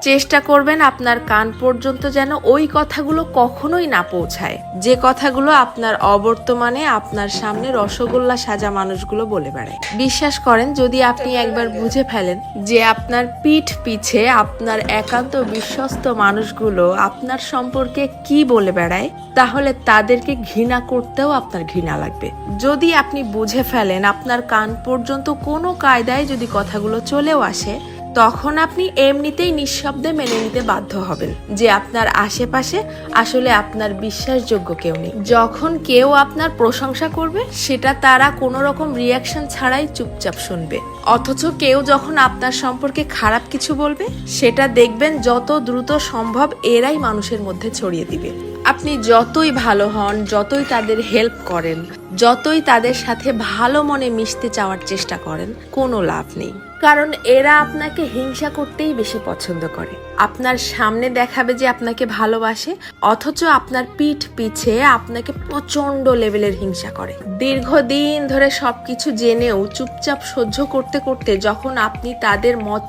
চেষ্টা করবেন আপনার কান পর্যন্ত যেন ওই কথাগুলো কখনোই না পৌঁছায়, যে কথাগুলো আপনার অবর্তমানে আপনার সামনে রসগোল্লা সাজা মানুষগুলো বলে বেড়ায়। বিশ্বাস করেন, যদি আপনি একবার বুঝে ফেলেন যে আপনার পিঠ পিছে আপনার একান্ত বিশ্বস্ত মানুষগুলো আপনার সম্পর্কে কি বলে বেড়ায়, তাহলে তাদেরকে ঘৃণা করতেও আপনার ঘৃণা লাগবে। যদি আপনি বুঝে ফেলেন আপনার কান পর্যন্ত কোনো কায়দায় যদি কথাগুলো চলেও আসে, তখন আপনি এমনিতেই নিঃশব্দে মেনে নিতে বাধ্য হবেন যে আপনার আশেপাশে আসলে আপনার বিশ্বাসযোগ্য কেউ নেই। যখন কেউ আপনার প্রশংসা করবে, সেটা তারা কোনো রকম রিয়াকশন ছাড়াই চুপচাপ শুনবে। অথচ কেউ যখন আপনার সম্পর্কে খারাপ কিছু বলবে, সেটা দেখবেন যত দ্রুত সম্ভব এরাই মানুষের মধ্যে ছড়িয়ে দিবে। আপনি যতই ভালো হন, যতই তাদের হেল্প করেন, যতই তাদের সাথে ভালো মনে মিশতে চাওয়ার চেষ্টা করেন, কোনো লাভ নেই। কারণ এরা আপনাকে হিংসা করতেই বেশি পছন্দ করে। আপনার সামনে দেখাবে যে আপনাকে ভালোবাসে, অথচ আপনার পিঠ পিছে আপনাকে প্রচন্ড লেভেলের হিংসা করে। দীর্ঘদিন ধরে সবকিছু জেনেও চুপচাপ সহ্য করতে করতে যখন আপনি তাদের মতে